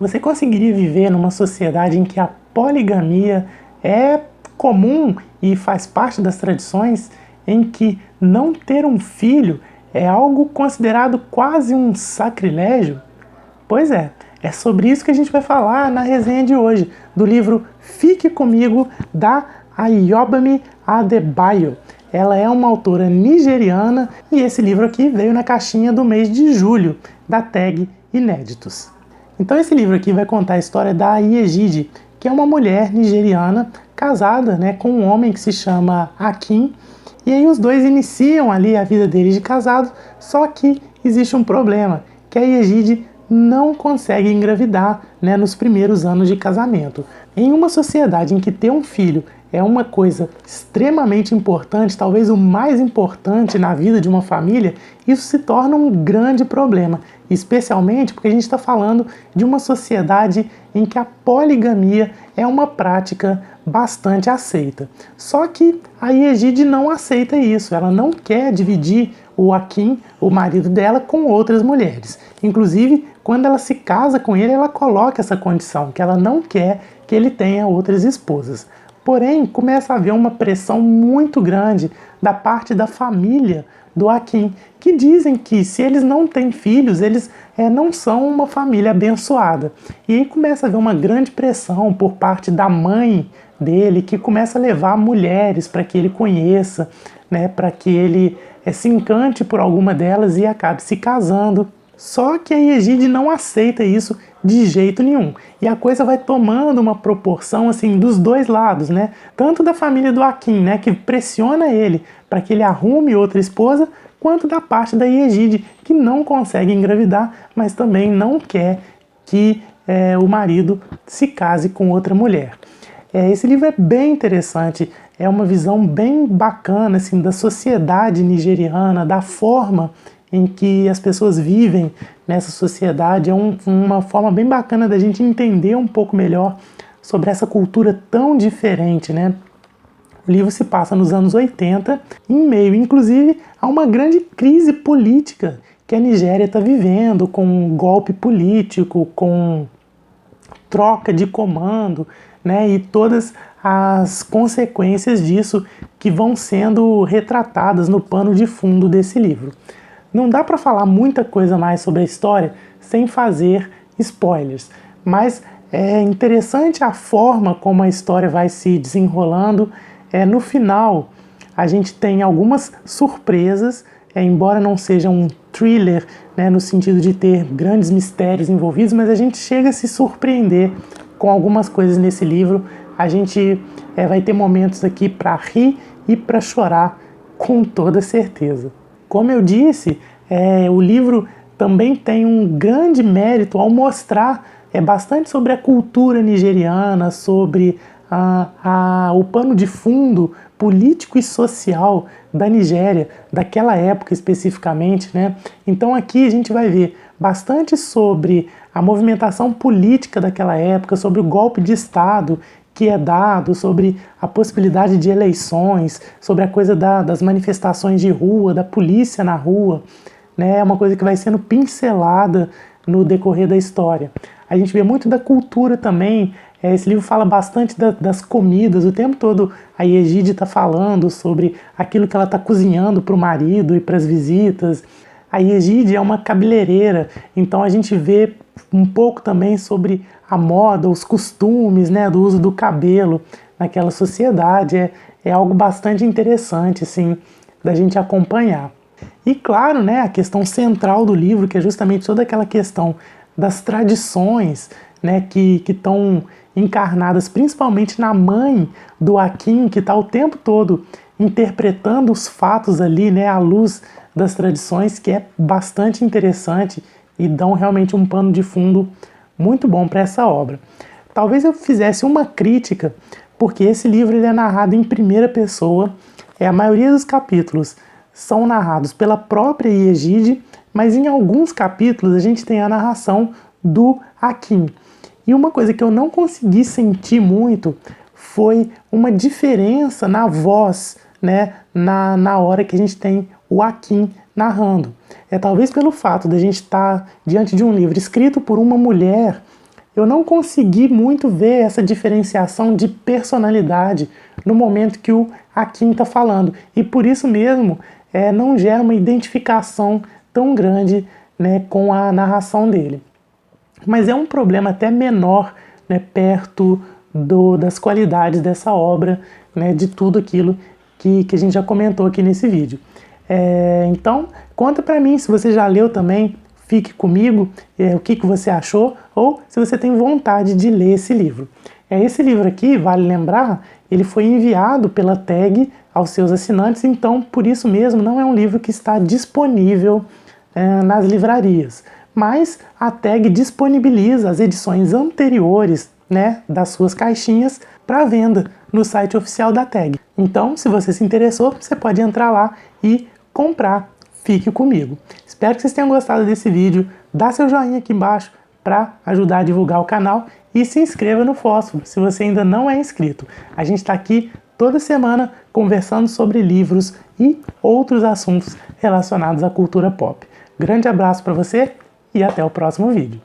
Você conseguiria viver numa sociedade em que a poligamia é comum e faz parte das tradições, em que não ter um filho é algo considerado quase um sacrilégio? Pois é sobre isso que a gente vai falar na resenha de hoje, do livro Fique Comigo, da Ayobami Adebayo. Ela é uma autora nigeriana e esse livro aqui veio na caixinha do mês de julho, da tag Inéditos. Então esse livro aqui vai contar a história da Yejide, que é uma mulher nigeriana casada, com um homem que se chama Akin, e aí os dois iniciam ali a vida deles de casado, só que existe um problema, que a Yejide não consegue engravidar, nos primeiros anos de casamento. Em uma sociedade em que ter um filho é uma coisa extremamente importante, talvez o mais importante na vida de uma família, isso se torna um grande problema, especialmente porque a gente está falando de uma sociedade em que a poligamia é uma prática bastante aceita. Só que a Yejide não aceita isso, ela não quer dividir o Akin, o marido dela, com outras mulheres. Inclusive, quando ela se casa com ele, ela coloca essa condição, que ela não quer que ele tenha outras esposas. Porém, começa a haver uma pressão muito grande da parte da família do Akin, que dizem que se eles não têm filhos, eles não são uma família abençoada. E aí começa a haver uma grande pressão por parte da mãe dele, que começa a levar mulheres para que ele conheça, para que ele se encante por alguma delas e acabe se casando. Só que a Yejide não aceita isso de jeito nenhum. E a coisa vai tomando uma proporção assim dos dois lados, Tanto da família do Akin, que pressiona ele para que ele arrume outra esposa, quanto da parte da Yejide, que não consegue engravidar, mas também não quer que o marido se case com outra mulher. Esse livro é bem interessante, é uma visão bem bacana assim, da sociedade nigeriana, da forma em que as pessoas vivem nessa sociedade. É uma forma bem bacana da gente entender um pouco melhor sobre essa cultura tão diferente, O livro se passa nos anos 80, em meio, inclusive, a uma grande crise política que a Nigéria está vivendo, com um golpe político, com troca de comando, e todas as consequências disso que vão sendo retratadas no pano de fundo desse livro. Não dá para falar muita coisa mais sobre a história sem fazer spoilers, mas é interessante a forma como a história vai se desenrolando. No final, a gente tem algumas surpresas, embora não seja um thriller, no sentido de ter grandes mistérios envolvidos, mas a gente chega a se surpreender com algumas coisas nesse livro. A gente vai ter momentos aqui para rir e para chorar, com toda certeza. Como eu disse, o livro também tem um grande mérito ao mostrar bastante sobre a cultura nigeriana, sobre o pano de fundo político e social da Nigéria, daquela época especificamente, Então aqui a gente vai ver bastante sobre a movimentação política daquela época, sobre o golpe de Estado que é dado, sobre a possibilidade de eleições, sobre a coisa das manifestações de rua, da polícia na rua, É uma coisa que vai sendo pincelada no decorrer da história. A gente vê muito da cultura também. Esse livro fala bastante das comidas, o tempo todo a Yejide está falando sobre aquilo que ela está cozinhando para o marido e para as visitas. A Yejide é uma cabeleireira, então a gente vê um pouco também sobre a moda, os costumes, do uso do cabelo naquela sociedade. É algo bastante interessante assim, da gente acompanhar. E claro, a questão central do livro, que é justamente toda aquela questão das tradições, que estão encarnadas principalmente na mãe do Akin, que está o tempo todo interpretando os fatos ali, à luz das tradições, que é bastante interessante e dão realmente um pano de fundo muito bom para essa obra. Talvez eu fizesse uma crítica, porque esse livro ele é narrado em primeira pessoa, a maioria dos capítulos são narrados pela própria Yejide, mas em alguns capítulos a gente tem a narração do Akin. E uma coisa que eu não consegui sentir muito foi uma diferença na voz, na hora que a gente tem o Akin narrando. Talvez pelo fato de a gente estar diante de um livro escrito por uma mulher, eu não consegui muito ver essa diferenciação de personalidade no momento que o Hakim está falando. E por isso mesmo não gera uma identificação tão grande, né, com a narração dele. Mas é um problema até menor, né, perto das qualidades dessa obra, né, de tudo aquilo que a gente já comentou aqui nesse vídeo. Então, conta pra mim se você já leu também, fique comigo, o que você achou, ou se você tem vontade de ler esse livro. Esse livro aqui, vale lembrar, ele foi enviado pela TAG aos seus assinantes, então por isso mesmo não é um livro que está disponível nas livrarias. Mas a TAG disponibiliza as edições anteriores, né, das suas caixinhas para venda no site oficial da TAG. Então, se você se interessou, você pode entrar lá e comprar. Fique comigo. Espero que vocês tenham gostado desse vídeo. Dá seu joinha aqui embaixo para ajudar a divulgar o canal e se inscreva no Fósforo se você ainda não é inscrito. A gente está aqui toda semana conversando sobre livros e outros assuntos relacionados à cultura pop. Grande abraço para você e até o próximo vídeo.